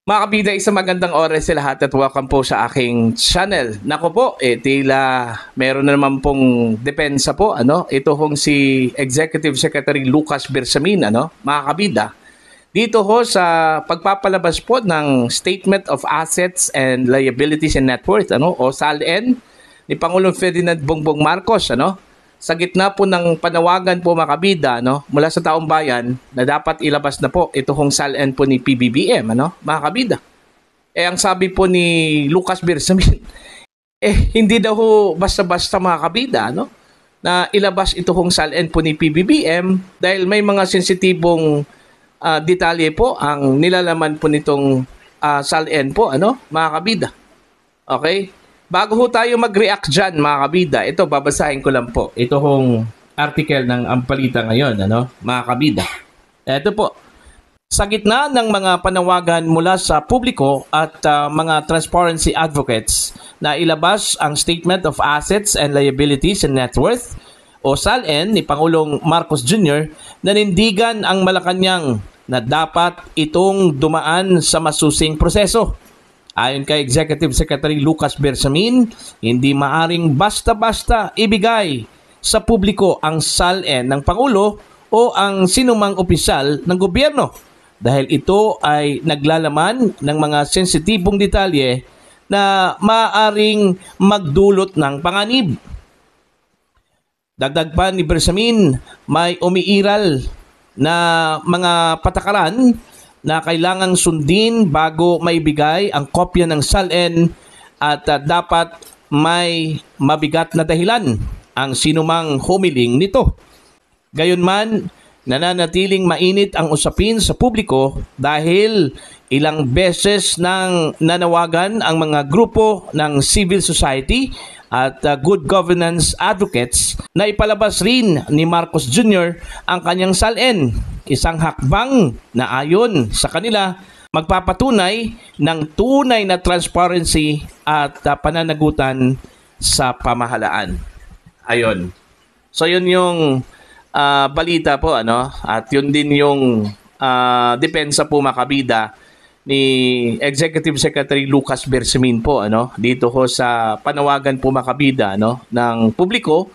Mga kabida, isang magandang oras sa lahat at welcome po sa aking channel. Nako po, tila meron na naman pong depensa po. Ito hong si Executive Secretary Lucas Bersamin, mga kabida. Dito ho sa pagpapalabas po ng Statement of Assets and Liabilities and Net Worth, o SALN, ni Pangulong Ferdinand Bongbong Marcos, sa gitna po ng panawagan po mga kabida, mula sa taong bayan na dapat ilabas na po ito hong SALN po ni PBBM, mga kabida. Ang sabi po ni Lucas Bersamin, hindi daw ho basta-basta mga kabida, na ilabas ito hong SALN po ni PBBM dahil may mga sensitibong detalye po ang nilalaman po nitong SALN po, mga kabida. Okay? Bago ho tayo mag-react dyan, mga kabida, ito, babasahin ko lang po. Ito hong article ng Ampalita ngayon, mga kabida. Ito po. Sa gitna ng mga panawagan mula sa publiko at mga transparency advocates na ilabas ang Statement of Assets and Liabilities and Net Worth o SALN ni Pangulong Marcos Jr., nanindigan ang Malacanang na dapat itong dumaan sa masusing proseso. Ayon kay Executive Secretary Lucas Bersamin, hindi maaring basta-basta ibigay sa publiko ang SALN ng Pangulo o ang sinumang opisyal ng gobyerno dahil ito ay naglalaman ng mga sensitibong detalye na maaring magdulot ng panganib. Dagdag pa ni Bersamin, may umiiral na mga patakaran na kailangang sundin bago maibigay ang kopya ng SALN at dapat may mabigat na dahilan ang sinumang humiling nito. Gayunman, nananatiling mainit ang usapin sa publiko dahil ilang beses nang nanawagan ang mga grupo ng civil society at good governance advocates na ipalabas rin ni Marcos Jr. ang kanyang SALN, isang hakbang na ayon sa kanila magpapatunay ng tunay na transparency at pananagutan sa pamahalaan. Ayon. So yun yung balita po, at yun din yung depensa po mga kabida ni Executive Secretary Lucas Bersamin po, dito ho sa panawagan po mga kabida, ng publiko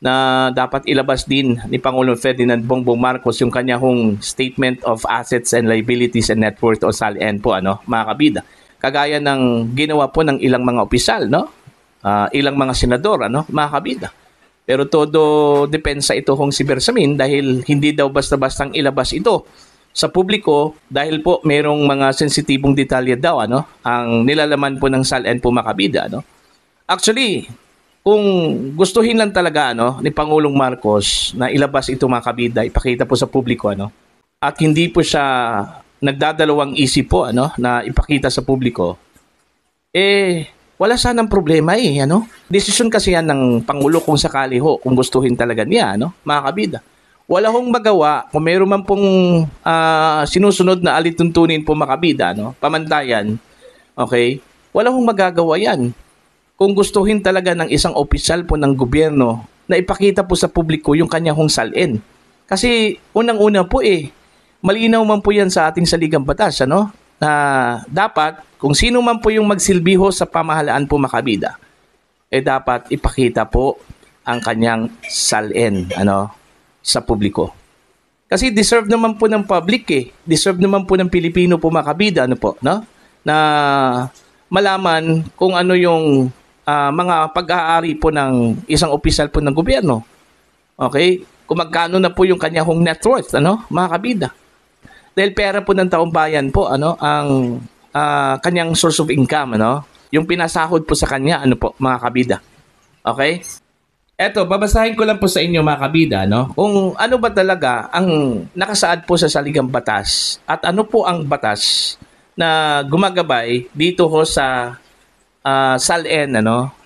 na dapat ilabas din ni Pangulong Ferdinand Bongbong Marcos yung kanya hong Statement of Assets and Liabilities and Net Worth o SALN po, mga kabida. Kagaya ng ginawa po ng ilang mga opisyal, ilang mga senador, mga kabida. Pero todo depensa ito hong si Bersamin dahil hindi daw basta-bastang ilabas ito sa publiko dahil po merong mga sensitibong detalye daw, ang nilalaman po ng SALN po mga kabida, Actually, kung gustuhin lang talaga ni Pangulong Marcos na ilabas ito mga kabida, ipakita po sa publiko, at hindi po siya nagdadalawang isip po, na ipakita sa publiko, wala sanang problema Desisyon kasi yan ng Pangulo kung sakali ho, kung gustuhin talaga niya, mga kabida. Wala hong magawa kung mayroon man pong sinusunod na alituntunin po mga kabida, pamantayan, okay? Wala hong magagawa yan. Kung gustuhin talaga ng isang opisyal po ng gobyerno na ipakita po sa publiko yung kanya hong SALN. Kasi unang-una po malinaw man po yan sa ating saligang batas, na dapat kung sino man po yung magsilbiho sa pamahalaan po makabida, dapat ipakita po ang kanyang SALN, sa publiko. Kasi deserve naman po ng public deserve naman po ng Pilipino po makabida, na malaman kung ano yung mga pag-aari po ng isang opisyal po ng gobyerno. Okay? Kung magkano na po yung kanya hong net worth, mga kabida. Dahil pera po ng taong bayan po, ang kanyang source of income, yung pinasahod po sa kanya, mga kabida. Okay? Eto, babasahin ko lang po sa inyo mga kabida, kung ano ba talaga ang nakasaad po sa saligang batas at ano po ang batas na gumagabay dito ho sa SALN,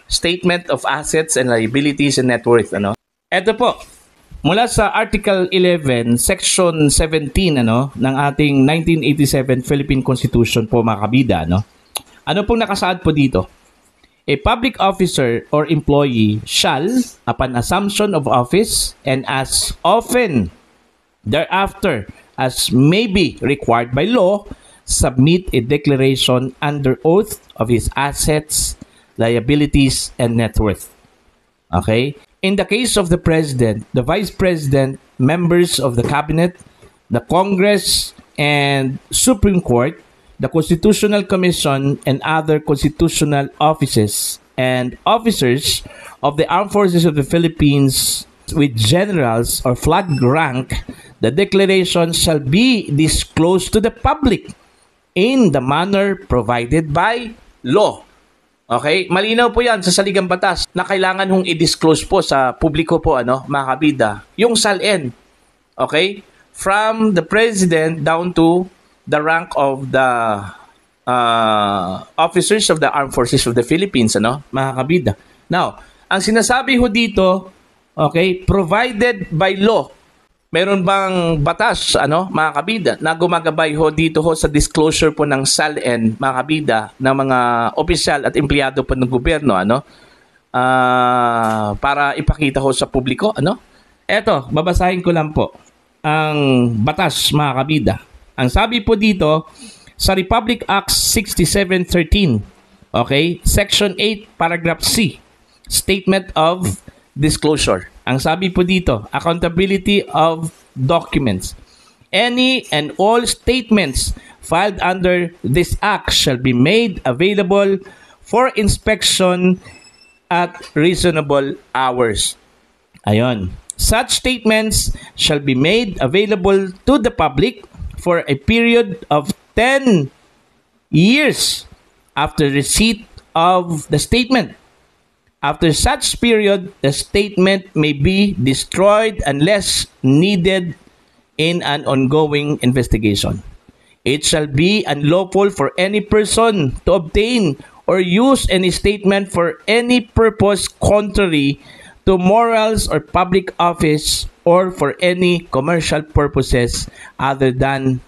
Statement of Assets and Liabilities and Net Worth, Ito po, mula sa Article 11, Section 17, ng ating 1987 Philippine Constitution po mga kabida, Ano pong nakasaad po dito? A public officer or employee shall, upon assumption of office and as often thereafter as may be required by law, submit a declaration under oath of his assets, liabilities, and net worth. Okay? In the case of the President, the Vice President, members of the Cabinet, the Congress, and Supreme Court, the Constitutional Commission, and other constitutional offices and officers of the Armed Forces of the Philippines with generals or flag rank, the declaration shall be disclosed to the public in the manner provided by law. Okay? Malinaw po yan sa saligang batas na kailangan hong i-disclose po sa publiko po, mga kabida, yung SALN. Okay? From the President down to the rank of the officers of the Armed Forces of the Philippines, mga kabida. Now, ang sinasabi ho dito, okay, provided by law. Meron bang batas, mga kabida, na gumagabay ho dito ho sa disclosure po ng SALN, mga kabida, ng mga opisyal at empleyado po ng gobyerno, para ipakita ho sa publiko, Eto, babasahin ko lang po ang batas, mga kabida. Ang sabi po dito, sa Republic Act 6713, okay, Section 8, Paragraph C, Statement of Disclosure. Ang sabi po dito, accountability of documents. Any and all statements filed under this act shall be made available for inspection at reasonable hours. Ayon. Such statements shall be made available to the public for a period of 10 years after receipt of the statement. After such period, the statement may be destroyed unless needed in an ongoing investigation. It shall be unlawful for any person to obtain or use any statement for any purpose contrary to morals or public office or for any commercial purposes other than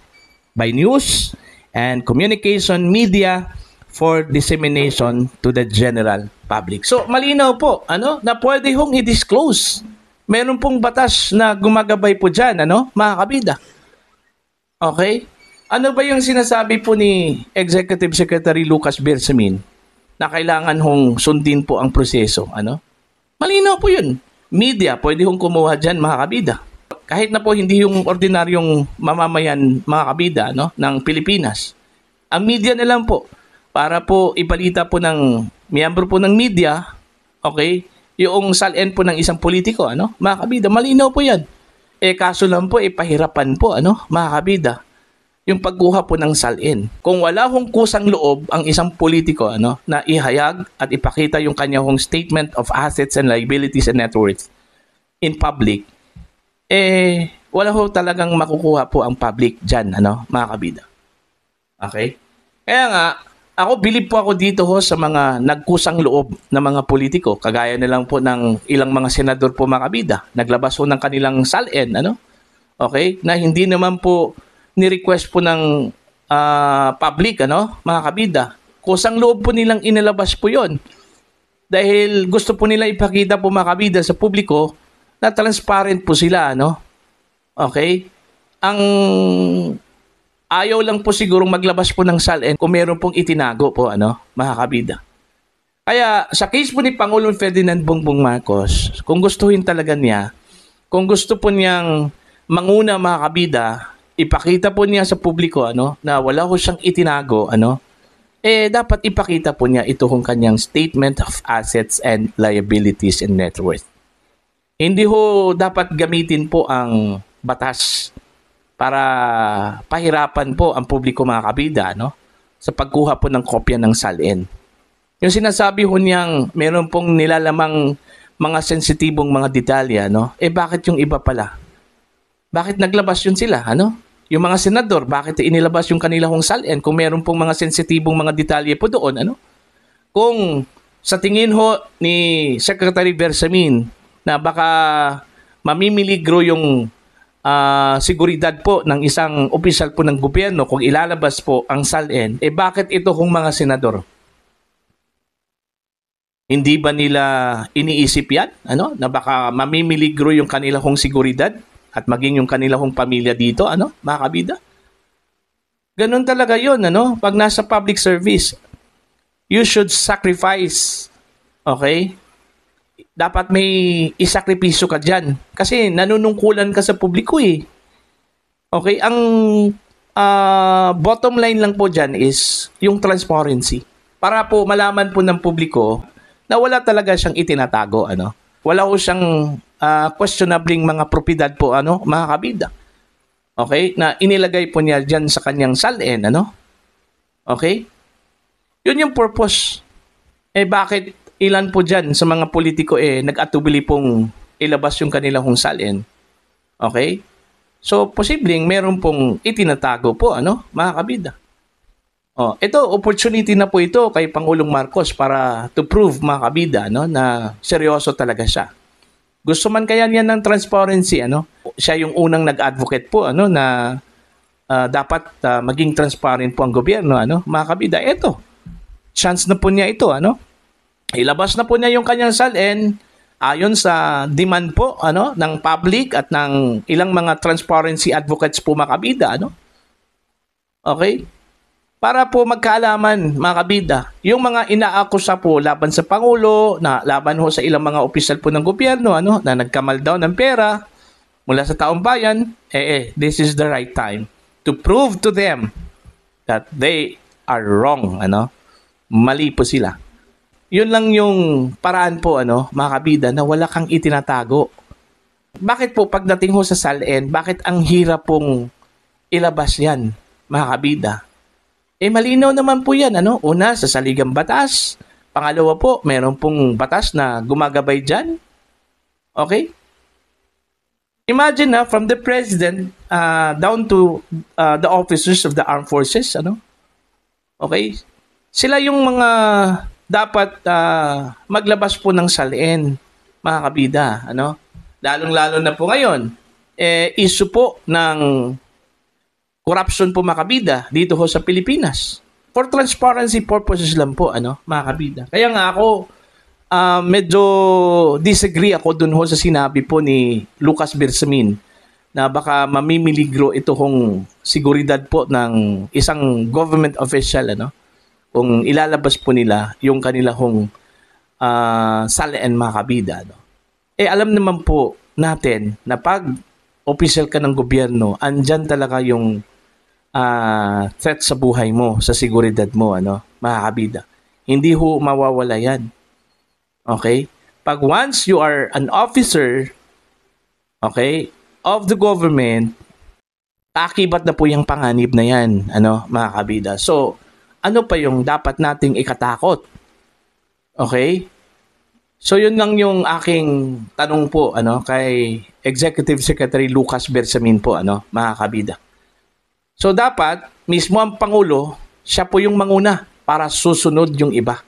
by news and communication media for dissemination to the general public. So, malinaw po, na pwede hong i-disclose. Meron pong batas na gumagabay po dyan, mga kabida. Okay? Ano ba yung sinasabi po ni Executive Secretary Lucas Bersamin na kailangan hong sundin po ang proseso, Malinaw po yun. Media, pwede hong kumuha dyan, mga kabida. Kahit na po hindi yung ordinaryong mamamayan, mga kabida, ng Pilipinas. Ang media na lang po, para po ibalita po ng miyembro po ng media, okay, yung SALN po ng isang politiko, mga kabida, malinaw po yan. Kaso lang po, pahirapan po, mga kabida, yung pagkuha po ng SALN. Kung wala hong kusang loob ang isang politiko, na ihayag at ipakita yung kanya hong statement of assets and liabilities and net worth in public, wala ho talagang makukuha po ang public dyan, mga kabida. Okay? Kaya nga, ako, bilib po ako dito ho sa mga nagkusang loob na mga politiko. Kagaya na lang po ng ilang mga senador po, mga kabida. Naglabas po ng kanilang SALN, Okay? Na hindi naman po ni-request po ng public, mga kabida. Kusang loob po nilang inilabas po yon. Dahil gusto po nila ipakita po, mga kabida, sa publiko na transparent po sila, Okay? Ang ayaw lang po sigurong maglabas po ng SALN kung meron pong itinago po, mga kabida. Kaya sa case po ni Pangulong Ferdinand Bongbong Marcos, kung gustuhin talaga niya, kung gusto po niyang manguna, mga kabida, ipakita po niya sa publiko, na wala ho siyang itinago, dapat ipakita po niya ito kung kanyang statement of assets and liabilities and net worth. Hindi ho dapat gamitin po ang batas para pahirapan po ang publiko, mga kabida, sa pagkuha po ng kopya ng SALN. Yung sinasabi ho niyang meron pong nilalamang mga sensitibong mga detalye, bakit yung iba pala? Bakit naglabas yun sila, Yung mga senador, bakit inilabas yung kanilang SALN kung meron pong mga sensitibong mga detalye po doon, Kung sa tingin ho ni Secretary Bersamin na baka mamimiligro yung seguridad po ng isang opisyal po ng gobyerno kung ilalabas po ang SALN, bakit ito kung mga senador? Hindi ba nila iniisip yan? Na baka mamimiligro yung kanilang seguridad at maging yung kanilang pamilya dito, mga kabida? Ganun talaga yun, ano? Pag nasa public service, you should sacrifice. Okay? Dapat may isakripisyo ka dyan. Kasi nanunungkulan ka sa publiko eh. Okay? Ang bottom line lang po dyan is yung transparency. Para po malaman po ng publiko na wala talaga siyang itinatago. Ano? Wala po siyang questionabling mga propiedad po, ano, mga kabida. Okay? Na inilagay po niya dyan sa kanyang SALN. Ano? Okay? Yun yung purpose. Bakit ilan po dyan sa mga politiko nag-atubili pong ilabas yung kanilang SALN? Okay? So, posibleng meron pong itinatago po, ano, mga kabida. Ito, opportunity na po ito kay Pangulong Marcos para to prove, mga kabida, no, na seryoso talaga siya. Gusto man kaya niya ng transparency, ano? Siya yung unang nag-advocate po, ano, na dapat maging transparent po ang gobyerno, ano, mga kabida. Ito, chance na po niya ito, ano? Ilabas na po niya yung kanyang SALN ayon sa demand po, ano, ng public at ng ilang mga transparency advocates po, mga kabida, ano? Okay? Para po magkaalaman, mga kabida, yung mga inaakusa po laban sa Pangulo, na laban ho sa ilang mga opisyal po ng gobyerno, ano, na nagkamal daw ng pera mula sa taong bayan, this is the right time to prove to them that they are wrong, ano? Mali po sila. Yun lang yung paraan po, ano, mga kabida, na wala kang itinatago. Bakit po pagdating ho sa SALN, bakit ang hirap pong ilabas yan, mga kabida? Malinaw naman po yan, ano? Una, sa saligang batas. Pangalawa po, meron pong batas na gumagabay dyan. Okay? Imagine na, from the president down to the officers of the armed forces, ano? Okay? Sila yung mga dapat maglabas po ng SALN, mga kabida, ano? Lalong-lalo na po ngayon, issue po ng corruption po, mga kabida, dito ho sa Pilipinas. For transparency purposes lang po, ano, mga kabida. Kaya nga ako, medyo disagree ako dun ho sa sinabi po ni Lucas Bersamin na baka mamimiligro ito hong seguridad po ng isang government official, ano, kung ilalabas po nila yung kanila hong SALN, mga kabida. No? Alam naman po natin na pag official ka ng gobyerno, andyan talaga yung threat sa buhay mo, sa seguridad mo, ano, mga kabida. Hindi ho mawawala yan. Okay? Pag once you are an officer, okay, of the government, akibat na po yung panganib na yan, ano, mga kabida. So, ano pa yung dapat nating ikatakot? Okay? So, yun lang yung aking tanong po, ano, kay Executive Secretary Lucas Bersamin po, ano, mga kabida. So, dapat, mismo ang Pangulo, siya po yung manguna para susunod yung iba.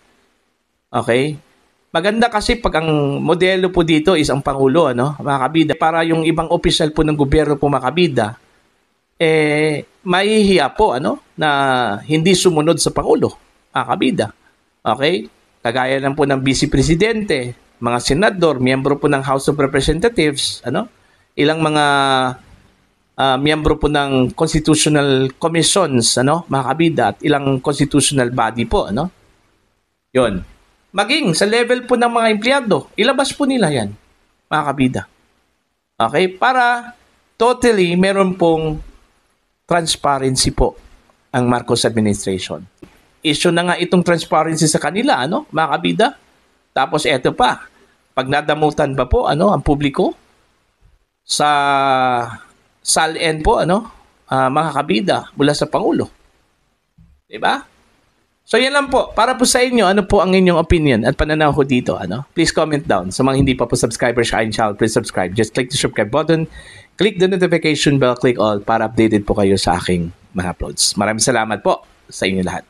Okay? Maganda kasi pag ang modelo po dito is ang Pangulo, ano, mga kabida, para yung ibang opisyal po ng gobyerno po, mga kabida, mahihiya po, ano, na hindi sumunod sa Pangulo, mga kabida. Okay? Kagaya lang po ng Vice Presidente, mga senador, miyembro po ng House of Representatives, ano, ilang mga miyembro po ng constitutional commissions, ano, mga kabida, at ilang constitutional body po, ano. Yun. Maging sa level po ng mga empleyado, ilabas po nila yan, mga kabida. Okay? Para totally meron pong transparency po ang Marcos administration. Issue na nga itong transparency sa kanila, ano, mga kabida. Tapos eto pa, pag nadamutan pa po, ano, ang publiko sa SALN po, ano, mga kabida mula sa Pangulo. Diba? So yan lang po. Para po sa inyo, ano po ang inyong opinion at pananaw ko dito, ano? Please comment down. Sa mga hindi pa po subscribers sa aking channel, please subscribe. Just click the subscribe button, click the notification bell, click all para updated po kayo sa aking mga uploads. Maraming salamat po sa inyo lahat.